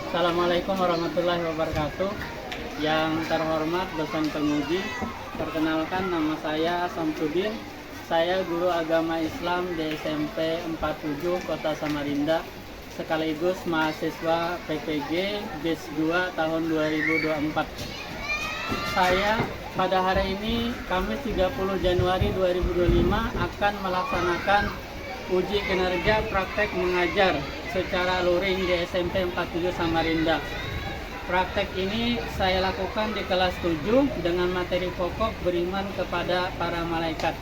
Assalamualaikum warahmatullahi wabarakatuh. Yang terhormat dosen penguji, perkenalkan nama saya Samsudin. Saya guru agama Islam di SMP 47 Kota Samarinda, sekaligus mahasiswa PPG BIS 2 tahun 2024. Saya pada hari ini, Kamis 30 Januari 2025, akan melaksanakan uji kinerja praktek mengajar secara luring di SMP 47 Samarinda. Praktek ini saya lakukan di kelas 7 dengan materi pokok beriman kepada para malaikat.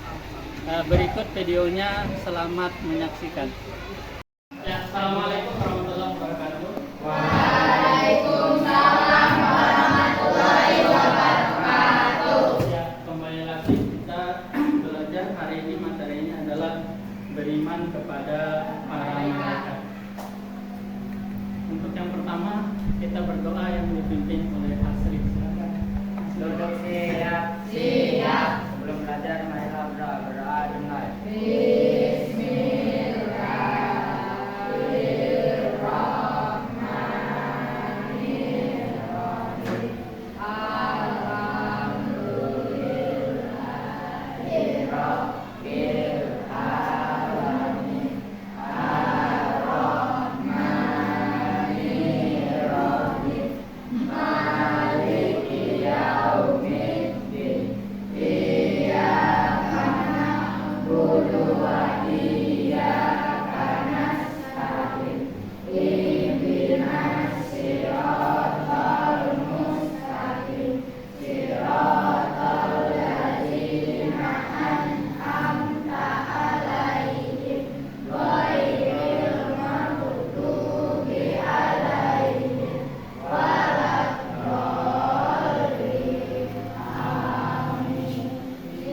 Berikut videonya, selamat menyaksikan. Ya, Assalamualaikum warahmatullahi wabarakatuh. Waalaikumsalam warahmatullahi wabarakatuh. Ya, kembali lagi kita belajar. Hari ini materinya adalah beriman kepada para malaikat. Untuk yang pertama, kita berdoa yang dipimpin oleh Asri. Silakan. Duduk siap. Siap. Sebelum belajar, marilah berdoa dimulai. Bismillahirrahmanirrahim. Alhamdulillahirabbil alamin. Ar-Rahmanirrahim. Maliki yaumiddin. Iyyaka na'budu wa iyyaka nasta'in. Ihdinas siratal mustaqim. Siratal ladzina an'amta 'alaihim ghairil maghdubi 'alaihim waladdallin. Amin.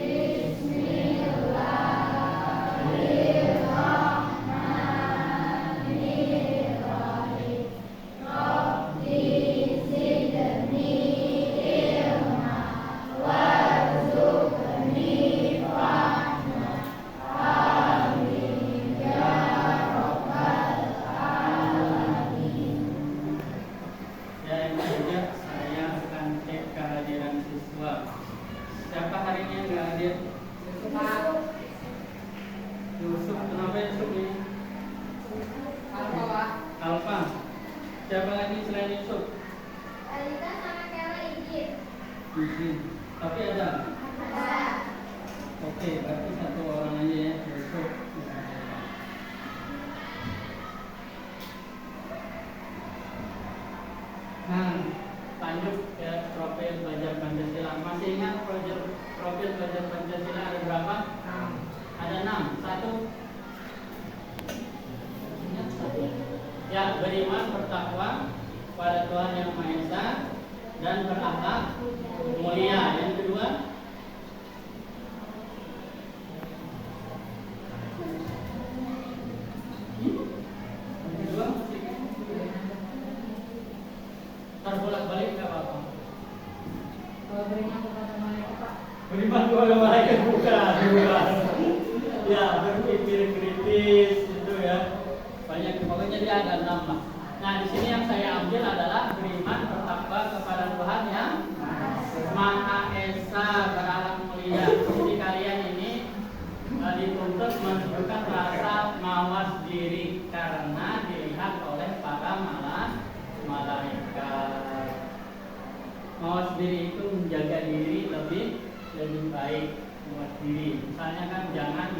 Bismillahirrahmanirrahim. Rabbi zidni ilma warzuqni fahma. Amin ya rabbal alamin. Ya, yang ketiga, saya akan cek kehadiran siswa. Siapa hari ini yang nggak hadir? Yusuf. Kenapa Yusuf ini? Alfa. Siapa lagi selain Yusuf? Alita sama Kela izin. Izin. Tapi ada. Oke, berarti satu orang aja ya, Yusuf. Nah, lanjut ke profil belajar Pancasila. Masih ingat profil belajar Pancasila ada berapa? Ada 6. Satu. Ingat satu. Ya, beriman, bertakwa pada Tuhan Yang Maha Esa dan berakhlak mulia. Yang kedua, yang kedua terbolak-balik nggak apa-apa. Beriman kepada malaikat, Pak. Beriman kepada malaikat bukan. Ya, berpikir kritis itu ya. Banyak, pokoknya dia ada 6 lah. Nah, di sini yang saya ambil adalah beriman, bertakwa kepada Tuhan Yang Maha Esa, berakhlak mulia. Jadi kalian ini dituntut menunjukkan rasa mawas diri karena dilihat oleh para malaikat. Mawas diri itu menjaga diri lebih baik. Mawas diri, misalnya kan jangan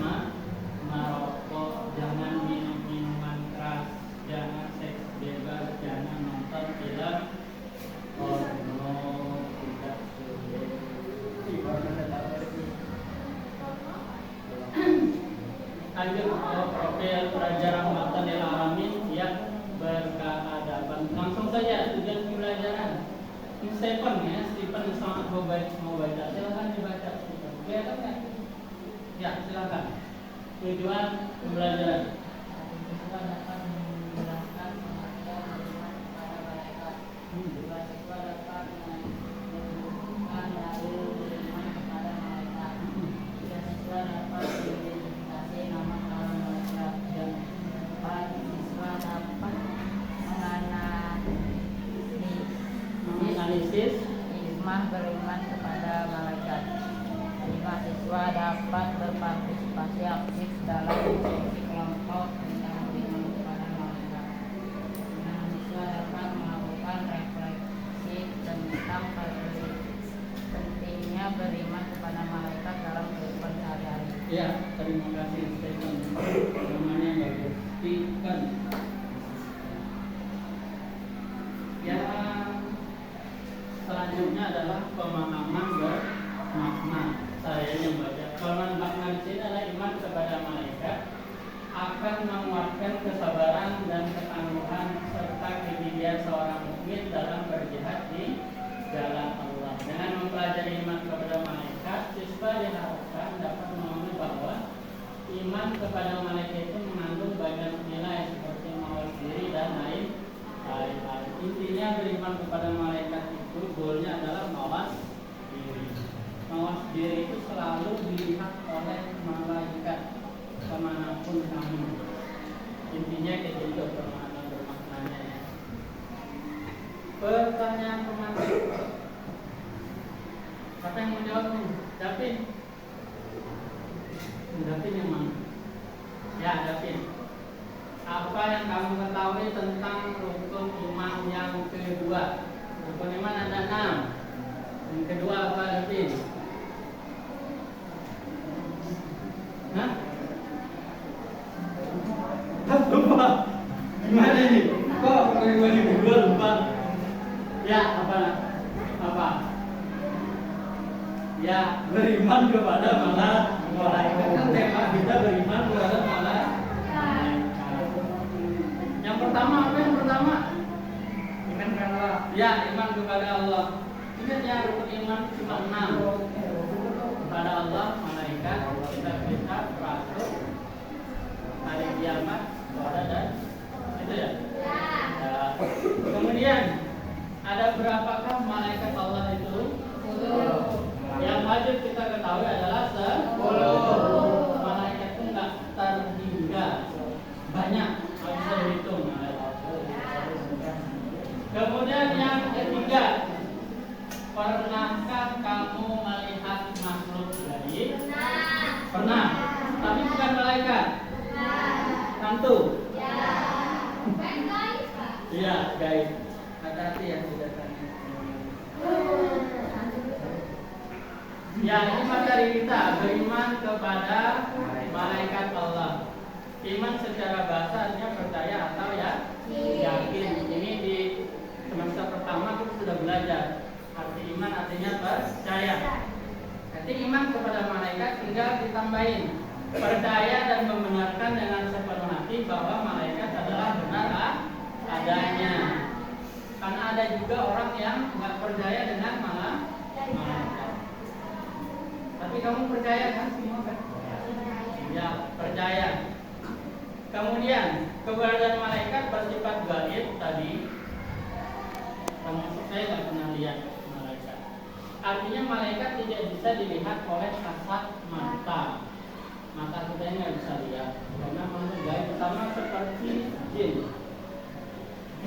merokok, jangan minum minuman keras, jangan seks bebas, jangan nonton film porno, tidak boleh. Lanjut ke profil Raja Rahmatan lil Alamin yang berkeadaban. Langsung saja tujuan pembelajaran. Stephen ya, Stephen sangat mau baca. Silakan dibaca. Kelihatan kan? Ya, silakan. Tujuan pembelajaran. Siswa dapat menjelaskan pengertian beriman kepada malaikat. Siswa dapat menunjukkan dalil beriman kepada malaikat. Siswa dapat mengidentifikasi nama para malaikat. Dan siswa dapat ISIS. Iman beriman kepada malaikat. 5. Siswa dapat berpartisipasi aktif dalam diskusi kelompok tentang beriman kepada malaikat. 6. Siswa dapat melakukan refleksi tentang pentingnya beriman kepada malaikat dalam kehidupan sehari-hari. Ya, terima kasih Stephen. Namanya bagus. Stephen. Yang selanjutnya adalah pemahaman bermakna. Saya yang baca. Pemahaman makna di sini adalah iman kepada malaikat akan menguatkan kesabaran dan ketangguhan serta kegigihan seorang mukmin dalam berjihad di jalan Allah. Dengan mempelajari iman kepada malaikat, siswa diharapkan dapat memahami bahwa iman kepada malaikat itu mengandung banyak nilai seperti mawas diri dan lain. Intinya beriman kepada malaikat itu goalnya adalah mawas diri. Mawas diri itu selalu dilihat oleh malaikat kemanapun kamu. Intinya kayak gitu pemahaman bermaknanya. Pertanyaan pemateri. Siapa yang mau jawab nih? Davin. Davin yang mana? Ya, Davin. Apa yang kamu ketahui tentang rukun iman yang kedua? Rukun iman ada 6. Yang kedua apa, Davin? Hah? Lupa. Gimana nih? Kok gue lupa? Ya, apa? Apa? Ya, beriman kepada malaikat. Kan tema kita beriman kepada malaikat. Yang pertama apa yang pertama? Iman kepada Allah. Ya, iman kepada Allah. Ingat ya, rukun iman cuma 6. Kepada Allah, malaikat, kitab-kitab, rasul, hari kiamat, dan itu ya. Ya. Kemudian ada berapakah malaikat Allah itu? 10. Yang wajib kita ketahui adalah 10. Malaikat itu nggak terhingga, banyak, nggak bisa dihitung. Kemudian yang ketiga, pernahkah kamu melihat makhluk gaib? Pernah. Tapi bukan malaikat. Hantu. Iya, gaib. Hati-hati ya tidak tanya. Ya, ini materi kita, beriman kepada malaikat Allah. Iman secara bahasa artinya percaya atau ya yakin. Ini di semester pertama kita sudah belajar. Arti iman artinya percaya. Jadi iman kepada malaikat tinggal ditambahin percaya dan membenarkan dengan sepenuh hati bahwa malaikat adalah benar adanya. Karena ada juga orang yang nggak percaya dengan malaikat. Tapi kamu percaya kan semua kan? Ya, percaya. Kemudian keberadaan malaikat bersifat gaib tadi. Termasuk saya nggak pernah lihat malaikat. Artinya malaikat tidak bisa dilihat oleh kasat mata. Mata kita ini nggak bisa lihat karena makhluk gaib sama seperti jin.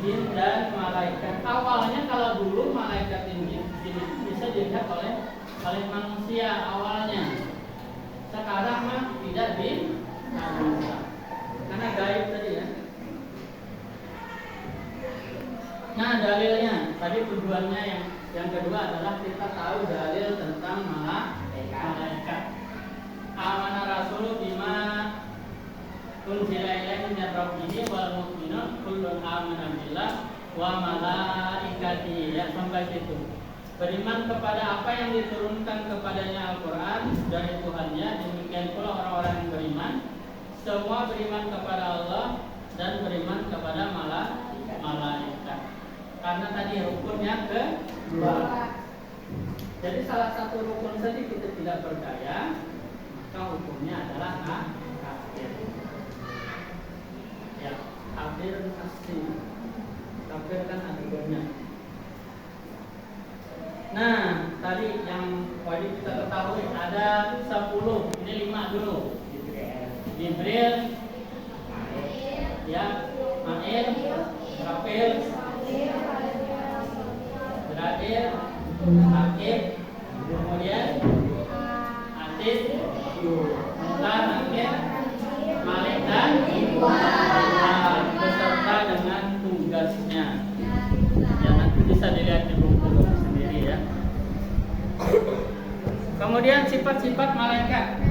Jin dan malaikat. Awalnya kalau dulu malaikat ini bisa dilihat oleh manusia awalnya. Sekarang mah tidak bisa. Karena gaib tadi ya. Nah, dalilnya tadi tujuannya yang kedua adalah kita tahu dalil tentang malaikat. Amana Rasul bima unzila ilaihi min rabbih wal mu'minun kullun amana billah wa malaikatihi. Ya, sampai situ. Beriman kepada apa yang diturunkan kepadanya Al-Quran dari Tuhannya. Demikian pula orang-orang yang beriman. Semua beriman kepada Allah dan beriman kepada malaikat. Karena tadi rukunnya kedua. Jadi salah satu rukun saja kita tidak percaya, maka hukumnya adalah kafir. Ya, kafir pasti. Kafir kan ada dua. Nah, tadi yang wajib kita ketahui ada 10. Ini 5 dulu. Jibril, ya, Ma'il, Rafil, Israel, Akil, Akib, kemudian Atis, Mutar, Nakir, Malik dan Iwan beserta dengan tugasnya. Ya, nanti bisa dilihat di buku sendiri ya. Kemudian sifat-sifat malaikat.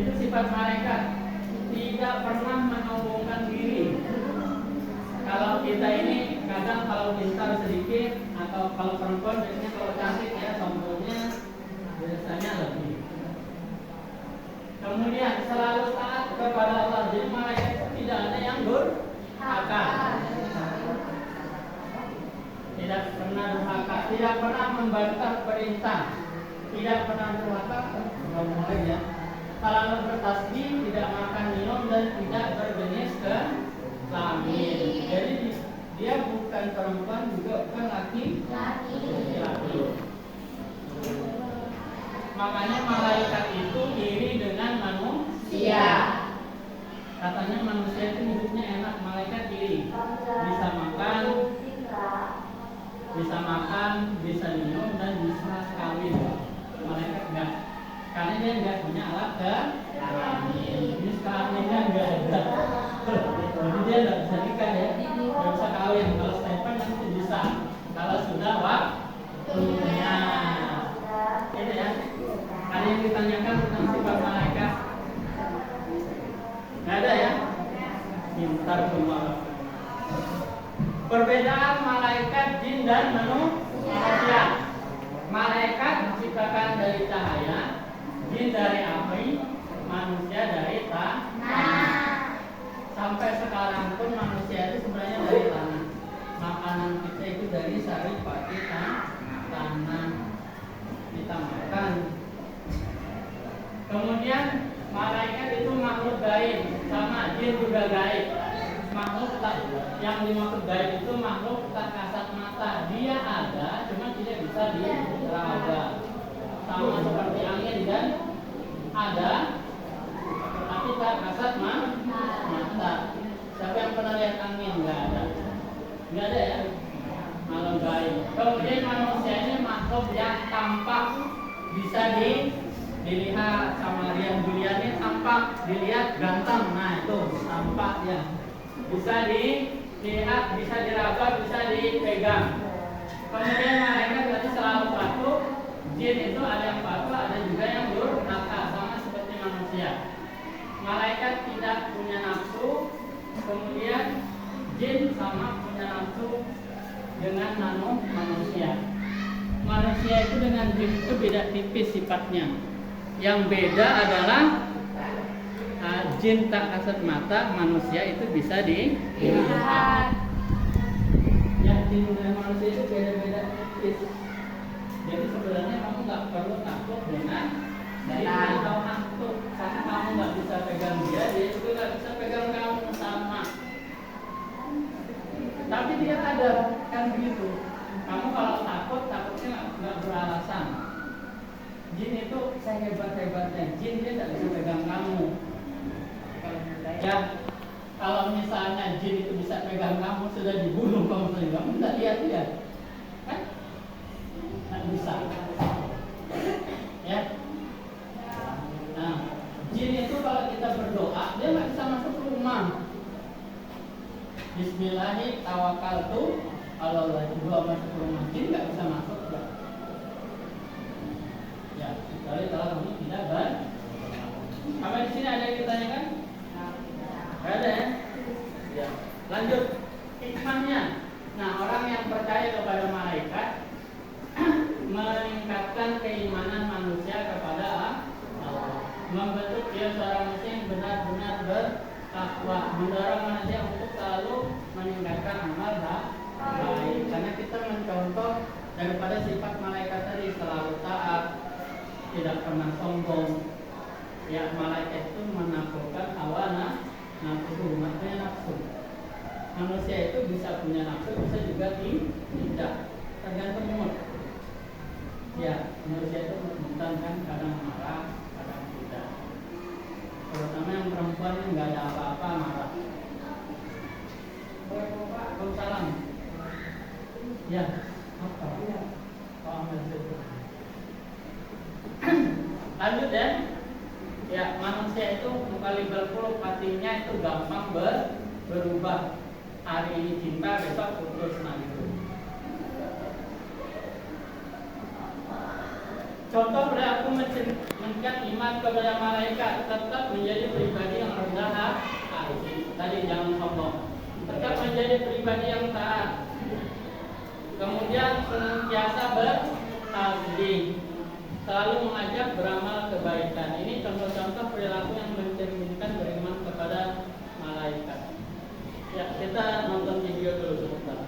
Itu sifat malaikat tidak pernah menyombongkan diri. Kalau kita ini kadang kalau pintar sedikit atau kalau perempuan biasanya kalau cantik ya sombongnya biasanya lebih. Kemudian selalu taat kepada Allah. Jadi malaikat itu tidak ada yang durhaka. Tidak pernah durhaka, tidak pernah membantah perintah, tidak pernah durhaka. Ngomong ya. Selalu bertasbih, tidak makan minum dan tidak berjenis kelamin. Jadi dia bukan perempuan juga bukan laki-laki. Makanya malaikat itu iri dengan manusia. Katanya manusia itu hidupnya enak, malaikat iri. Bisa makan, bisa minum dan bisa kawin. Malaikat enggak. Karena dia enggak punya alat kelamin. Ini kelaminnya enggak ada. Jadi dia enggak bisa nikah ya. Enggak bisa kawin. Kalau Stephen nanti bisa. Kalau sudah waktunya. Itu ya. Ada yang ditanyakan tentang sifat malaikat? Nggak ada ya? Pintar semua. Perbedaan malaikat, jin dan manusia. Malaikat diciptakan dari cahaya, jin dari api, manusia dari tanah. Sampai sekarang pun manusia itu sebenarnya dari tanah. Makanan kita itu dari saripati tanah. Kita makan. Kemudian malaikat itu makhluk gaib, sama jin juga gaib. Makhluk yang dimaksud gaib itu makhluk tak kasat mata. Dia ada, cuma tidak bisa diraba. Sama seperti angin dan ada, tapi tak kasat mata. Siapa yang pernah lihat angin? Nggak ada. Nggak ada ya? Makhluk gaib. Kemudian manusia ini makhluk yang tampak, bisa dilihat sama Rian Juliani, tampak dilihat ganteng. Nah itu tampak ya, bisa dilihat, bisa diraba, bisa dipegang. Kemudian malaikat berarti selalu patuh. Jin itu ada yang patuh, ada juga yang durhaka, sama seperti manusia. Malaikat tidak punya nafsu, kemudian jin sama punya nafsu dengan manusia. Manusia itu dengan jin itu beda tipis sifatnya. Yang beda adalah jin tak kasat mata, manusia itu bisa dilihat. Ya, jin dan manusia itu beda-beda tipis. Jadi sebenarnya kamu nggak perlu takut dengan jin atau hantu, karena kamu nggak bisa pegang dia juga nggak bisa pegang kamu, sama. Tapi dia ada, kan begitu. Kamu kalau takutnya nggak beralasan. Jin itu sehebat-hebatnya jin, dia tidak bisa pegang kamu. Ya, kalau misalnya jin itu bisa pegang kamu, sudah dibunuh kamu tidak lihat dia, kan? Nggak bisa. Ya. Nah, jin itu kalau kita berdoa, dia nggak bisa masuk rumah. Bismillahirrahmanirrahim, tawakkaltu kalau lagi doa masuk rumah, jin nggak bisa masuk. Ya, kecuali kalau kamu tidak ber. Apa di sini ada yang ditanyakan? Nggak ada ya? Ya. Lanjut hikmahnya. Nah, orang yang percaya kepada malaikat meningkatkan keimanan manusia kepada Allah, membentuk dia seorang muslim benar-benar bertakwa, mendorong manusia untuk selalu meningkatkan amal baik. Karena kita mencontoh daripada sifat malaikat tadi, selalu taat, tidak pernah sombong. Ya, malaikat itu menaklukkan hawa nafsu, maksudnya nafsu. Manusia itu bisa punya nafsu, bisa juga tidak, tergantung mood. Ya, manusia itu menentang, kan kadang marah, kadang tidak. Terutama yang perempuan yang nggak ada apa-apa marah. Waalaikumsalam. Ya, Lanjut ya. Ya, manusia itu mukallibal qulub, hatinya itu gampang berubah. Hari ini cinta, besok putus, nah gitu. Contoh perilaku mencerminkan iman kepada malaikat, tetap menjadi pribadi yang rendah hati. Tadi jangan sombong. Tetap menjadi pribadi yang taat. Kemudian senantiasa bertasbih, selalu mengajak beramal kebaikan. Ini contoh-contoh perilaku yang mencerminkan beriman kepada malaikat. Ya, kita nonton video dulu sebentar.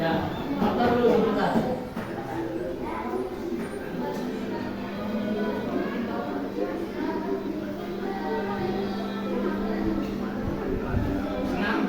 Ya, nonton dulu sebentar. Senang?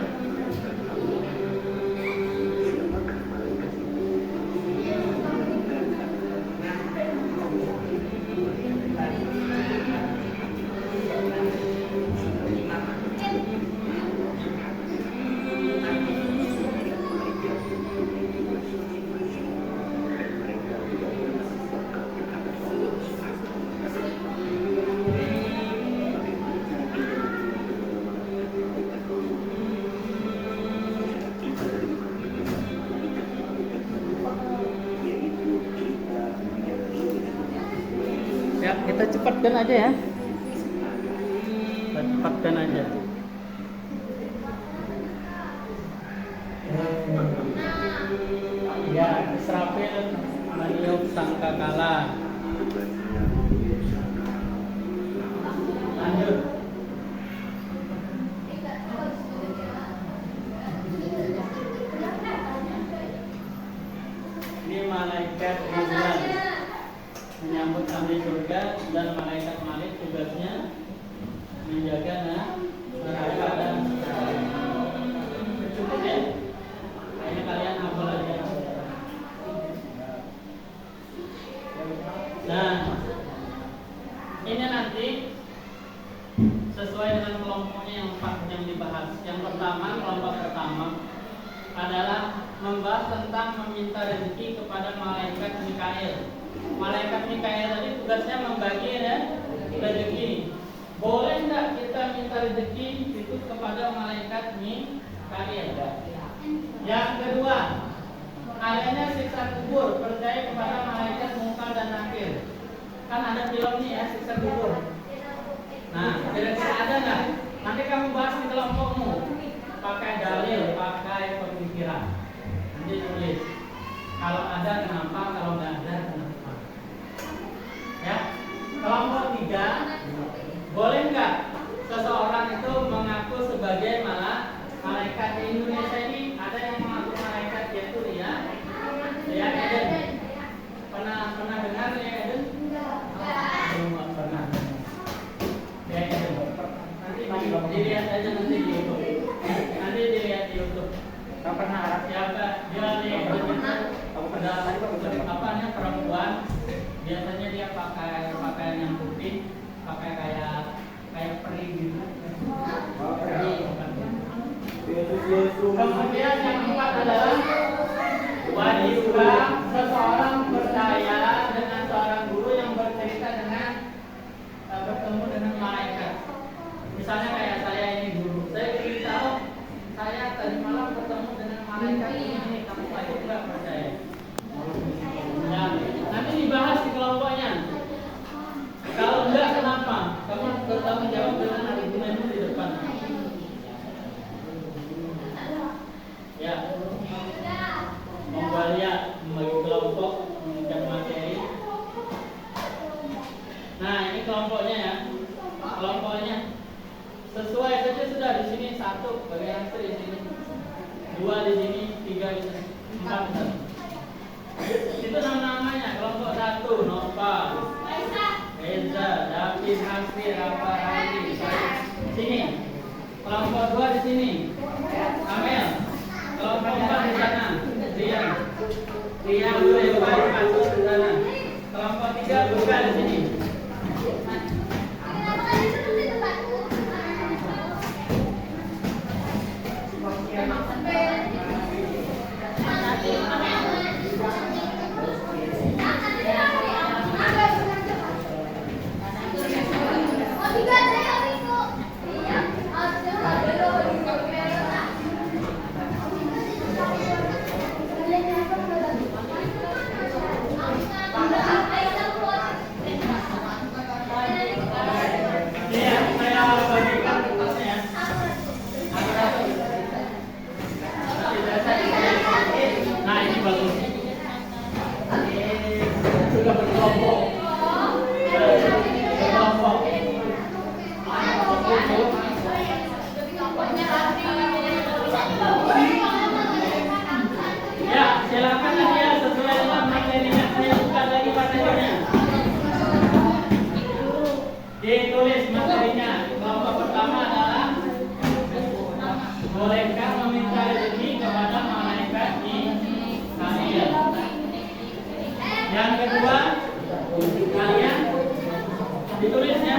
Ya, kita cepatkan aja ya. Kita cepatkan aja. Ya, Israfil meniup sangkakala. Lanjut. Ini malaikat Ridwan menyambut ahli surga, dan malaikat Malik tugasnya menjaga neraka dan cukup ya. Ini kalian hafal aja. Nah, ini nanti sesuai dengan kelompoknya yang 4 yang dibahas. Yang pertama, kelompok pertama adalah membahas tentang meminta rezeki kepada malaikat Mikail. Malaikat Mikail tadi tugasnya membagi rezeki. Boleh nggak kita minta rezeki itu kepada malaikat Mikail? Yang kedua, adanya siksa kubur, percaya kepada malaikat Munkar dan Nakir. Kan ada film nih ya, siksa kubur. Nah, kira-kira ada nggak? Nanti kamu bahas di kelompokmu. Pakai dalil, pakai pemikiran. Nanti tulis. Kalau ada kenapa, kalau nggak ada kenapa. Ya. Kelompok 3, boleh nggak seseorang itu mengaku sebagai malaikat? Di Indonesia ini ada yang mengaku malaikat, yaitu Lia Eden. Pernah dengar Lia Eden? Belum pernah. Lia Eden. Nanti dilihat aja nanti di YouTube. Nanti dilihat di YouTube. Kamu pernah Arab siapa? Dia Lia Eden itu ada perempuan. Biasanya dia pakai pakaian yang putih, pakai kayak peri gitu. Peri. Kemudian yang 4 adalah wajibkah seseorang percaya dengan seorang guru yang bercerita dengan bertemu dengan malaikat. Misalnya kayak saya ini guru, saya beritahu saya tadi malam bertemu dengan malaikat ini, kamu wajib nggak percaya? Nah, nanti dibahas di kelompoknya. Kalau enggak, kenapa? Kamu harus bertanggung jawab dengan argumenmu di depan. Ya, membalia membagi kelompok, mengincar materi. Nah, ini kelompoknya ya. Kelompoknya sesuai saja sudah di sini 1 bagi yang di sini, 2 di sini, 3 di sini, 4 di sini. Itu nama-namanya. Kelompok 1 Nopal, Reza, Hakim Hasbi Rafarani. Sini. Kelompok 2 di sini. Amel. Kelompok 4 di sana. Rian. Rian boleh masuk di sana. Kelompok 3 buka di sini. Nah ini bagus. Sudah berkelompok. Berkelompok. Ya, silakan ya sesuai dengan materinya. Saya buka lagi materinya. Ditulis materinya. Kelompok pertama adalah bolehkah meminta rezeki kepada malaikat Mikail. Yang kedua, kalian ditulisnya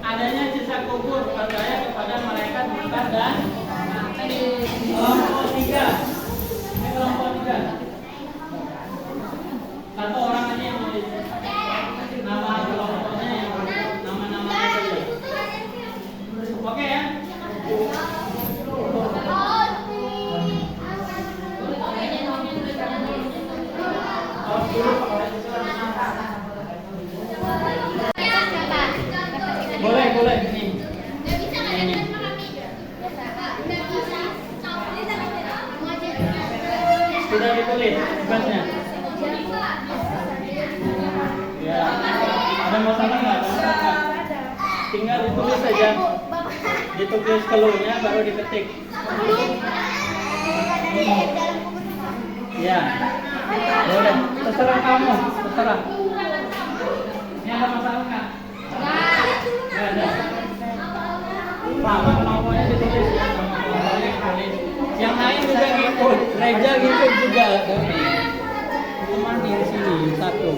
adanya sisa kubur, percaya kepada malaikat Mikail dan kelompok 3. Ini kelompok 3. Satu orang aja yang nulis nama kelompoknya, yang nama-namanya saja. Oke ya? Boleh nih. Sudah ditulis tugasnya. Ya. Ada masalah nggak? Tinggal ditulis saja. Ditulis keluarnya baru diketik. Ya. Boleh. Terserah kamu. Terserah. Ini ada masalah nggak? Nggak ada. Nama kelompoknya ditulis ya. Nama kelompoknya ditulis. Yang lain juga ngikut. Reja ngikut juga. Temani di sini satu.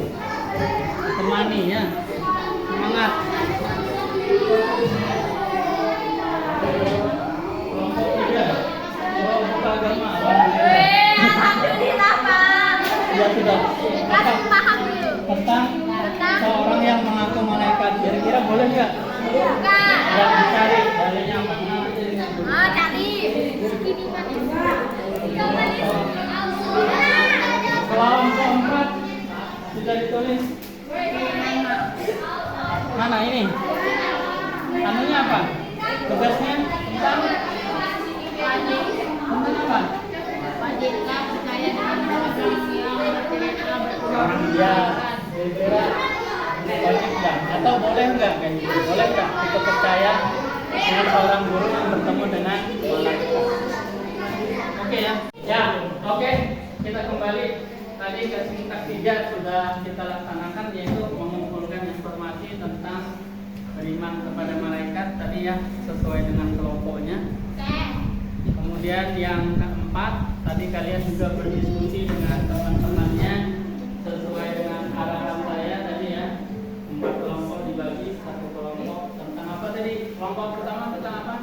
Temani ya. Semangat. Kelompok 3. Kelompok agama. Alhamdulillah, Pak. Ya sudah. Kasih paham dulu. Tentang seorang yang mengaku malaikat. Kira-kira boleh nggak? Bukan. Ya dicari dalilnya mana? Oh, cari. Kelompok 4 sudah ditulis. Mana ini? Anunya apa? Tugasnya tentang apa? Wajibkah percaya dengan manusia Orang dia kira wajib nggak? Atau boleh nggak? Kayak gitu. Boleh nggak kita percaya dengan seorang guru yang bertemu dengan malaikat? Oke ya? Ya, oke. Kita kembali. Tadi kesimpulan 3 sudah kita laksanakan, yaitu mengumpulkan informasi tentang beriman kepada malaikat tadi ya, sesuai dengan kelompoknya. Kemudian yang keempat, tadi kalian juga berdiskusi dengan teman-temannya sesuai dengan arahan saya tadi ya. 4 kelompok dibagi, 1 kelompok tentang apa tadi? Kelompok pertama tentang apa?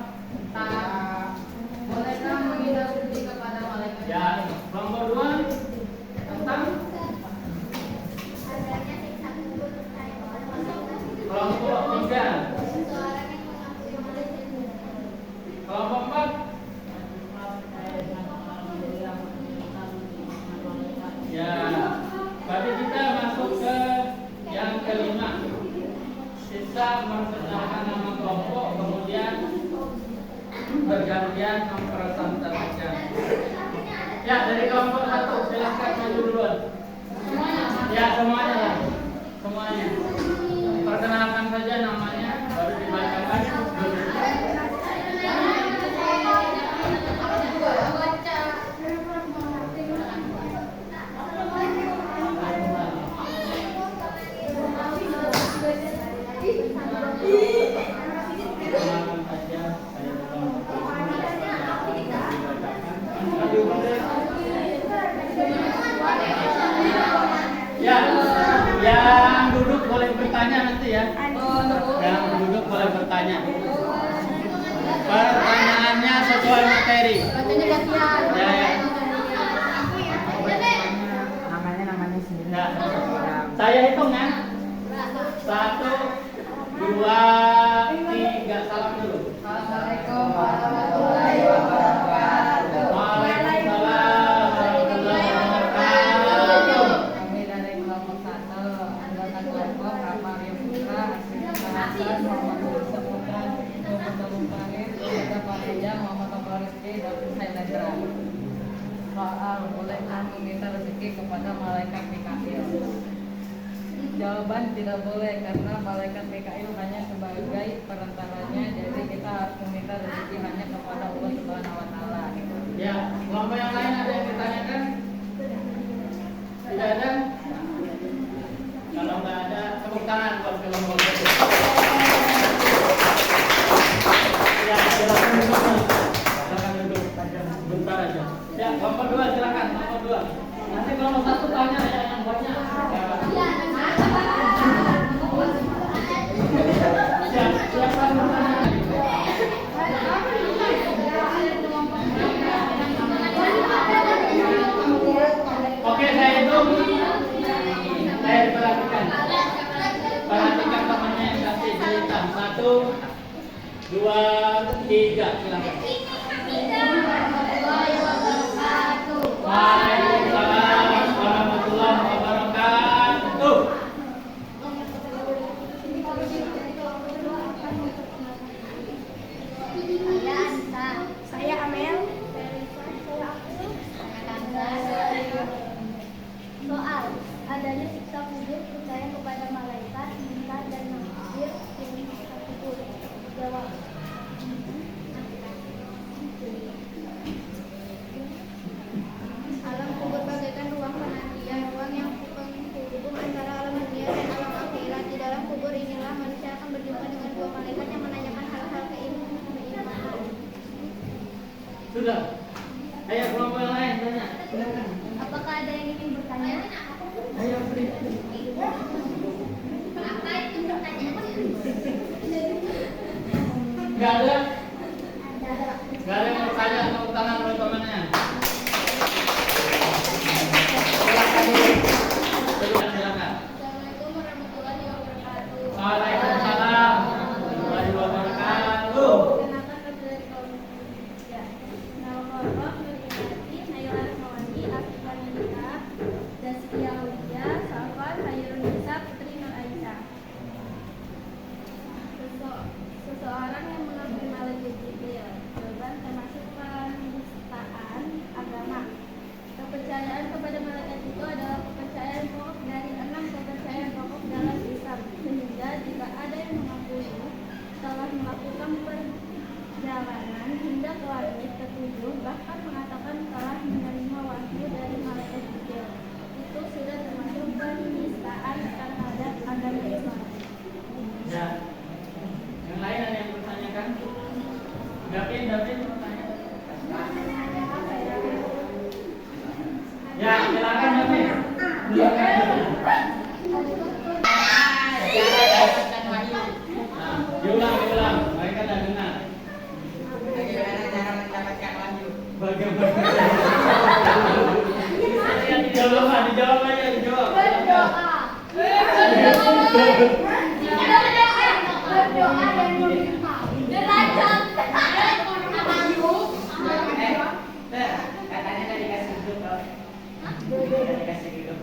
bolehkah meminta rezeki kepada malaikat? Ya, kelompok 2 tentang kelompok 3. Kelompok 4 ya, berarti kita masuk ke yang kelima. Sisa memperkenalkan nama kelompok, kemudian bergantian mempresentasikan. Ya, dari kelompok 1 silahkan maju duluan. Ya, semuanya lah. Semuanya. Perkenalkan saja namanya, baru dibacakan. itu ya. Yang duduk boleh bertanya. Pertanyaannya sesuai materi. Ya, ya. Namanya sendiri. Ya. Saya hitung ya. 1, 2, 3. Salam dulu. Assalamualaikum warahmatullahi wabarakatuh. Waalaikumsalam warahmatullahi wabarakatuh. Kami dari kelompok 1, anggota kelompok Mario Putra, Asri Hasan, Muhammad Nur Saputra, Muhammad Abdul Farid, Muhammad Faridja, Muhammad Abdul Rizki, dan Sailendra. Soal bolehkah meminta rezeki kepada malaikat Mikail? Jawaban tidak boleh karena malaikat Mikail hanya sebagai perantaranya, jadi kita harus meminta rezeki hanya kepada Allah Subhanahu wa taala. Ya, kelompok yang lain ada yang ditanyakan? Tidak ada? Kalau nggak ada, tepuk tangan buat kelompok itu. Ya, silakan duduk. Silakan duduk. Bentar aja. Ya, kelompok 2 silakan. Kelompok 2. Nanti kelompok 1 tanya ya yang banyak. Ya, silakan bertanya. Oke, saya hitung. Saya perhatikan. Perhatikan temannya yang kasih cerita. 1, 2, 3. Silakan. Waalaikumsalam warahmatullahi wabarakatuh. Saya Amel. Soal adanya siksa kubur, percaya kepada malaikat, minta dan nakdir yang siksa kubur. Jawab. Alam kubur bagaikan ruang penantian, ruang yang penghubung antara alam dunia dan alam akhirat. Di dalam kubur inilah manusia akan berjumpa dengan dua malaikat yang menanyakan hal-hal keimanan. Sudah. Ayo kelompok yang lain tanya. Apakah ada yang ingin bertanya? Ayo beri. Apa itu pertanyaan? Enggak ada? Ada. Enggak ada yang bertanya, tepuk tangan buat temannya. Silakan. Assalamualaikum warahmatullahi wabarakatuh. Waalaikumsalam warahmatullahi wabarakatuh. Kenalkan kami dari kelompok 3. Nama kelompok Nurhayati, Nayla Rahmawati, Afifah Nisa, Zaskia Aulia, Safwan, Hayrun Nisa, Putri Nur Aisyah. Seseorang yang mengakui malaikat Jibril. Jawaban termasuk penistaan agama. Kepercayaan kepada malaikat itu adalah kepercayaan pokok dari 6 kepercayaan pokok dalam Islam, sehingga jika ada yang mengakui telah melakukan perjalanan hingga ke langit ketujuh, bahkan mengatakan telah menerima wahyu dari malaikat Jibril, itu sudah termasuk penistaan terhadap agama Islam. Ya. Yang lain ada yang bertanyakan? David bertanya. Ya, silakan David. Diulang. Mereka tidak dengar. Bagaimana cara mendapatkan wahyu? Bagaimana? Dijawab aja. Berdoa dan meminta. Derajat. Katanya tadi dikasih duduk loh. Dikasih duduk.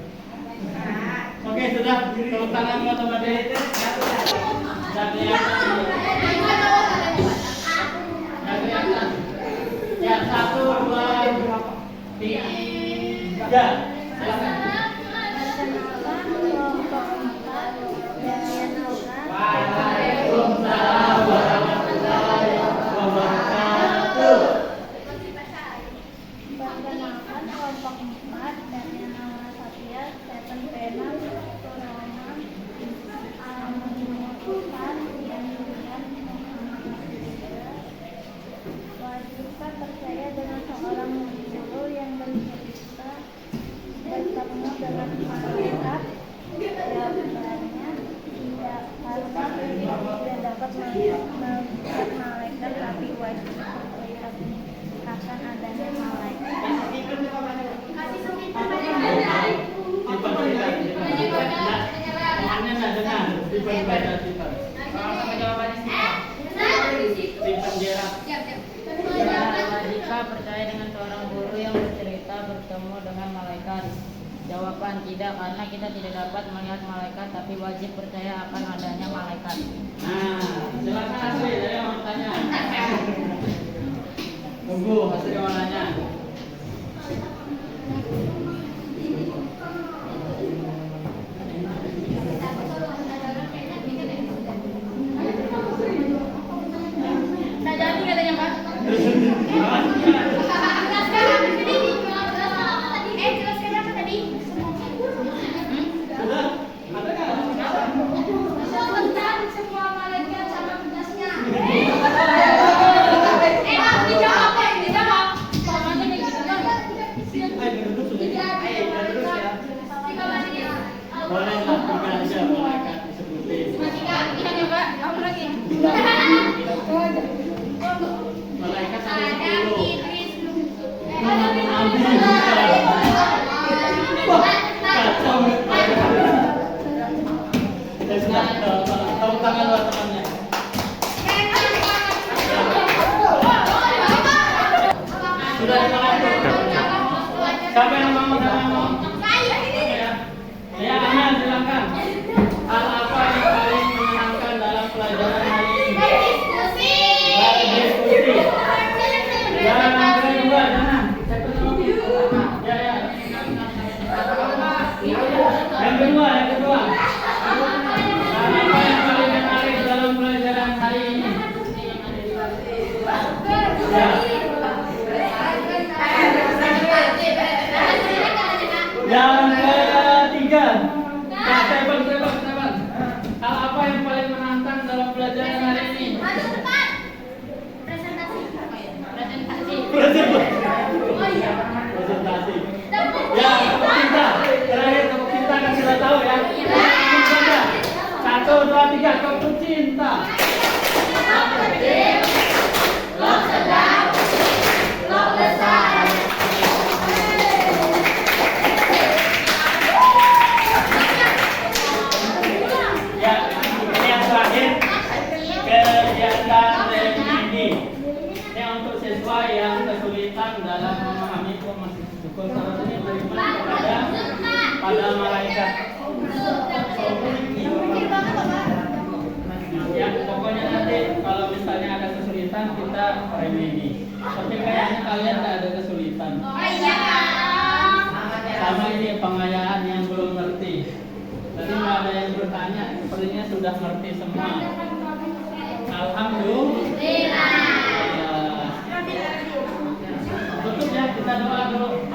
Oke, sudah. Tepuk tangan buat teman dia itu. Sudah kelihatan. Sudah kelihatan. Ya, 1, 2, 3. Silakan. Waalaikumsalam warahmatullahi wabarakatuh. Perkenalkan kelompok 4 dan yang nama Satya, Seven Pena, Corona, Alhamdulillah, yang wajibkah percaya dengan seorang guru yang bercerita melihat malaikat, tapi wajib akan adanya malaikat. Jika percaya dengan seorang guru yang bercerita bertemu dengan malaikat? Jawaban tidak, karena kita tidak dapat melihat malaikat, tapi wajib percaya akan adanya malaikat. Nah, silakan Asri, saya mau tanya. Tunggu, Asri mau nanya. Nah, jadi katanya Pak. Jelaskan apa tadi? Tentang semua malaikat sama tugasnya. Dijawab. Boleh lah, tiga aja malaikat disebutin. Malaikat ada 10. Nabi kacau. Tahu tangan luar temannya. Sudah dimakan. Siapa yang mau? Ya, Ana, silakan. Hal apa yang paling menyenangkan dalam pelajaran hari ini? Diskusi. Yang kedua, jangan. Ya. Yang kedua. Hal apa yang paling menarik dalam pelajaran hari ini? Ya. Yang ketiga. Tepan. Hal apa yang paling menantang dalam pelajaran hari ini? Presentasi. Ya, tepuk cinta. Terakhir tepuk cinta kan sudah tahu ya. Satu, dua, tiga, tepuk cinta. Lo sedang, lo besar. Ya, ini yang terakhir kegiatan ini. Ini untuk siswa yang kesulitan dalam memahami pukul salat ini beriman pada malaikat. Ya, pokoknya nanti kalau misalnya ada kesulitan kita remedi. Tapi kayaknya kalian tidak ada kesulitan. Sama ini pengayaan yang belum ngerti. Tadi nggak ada yang bertanya, sepertinya sudah ngerti semua. Alhamdulillah. Tutup ya, kita doa dulu.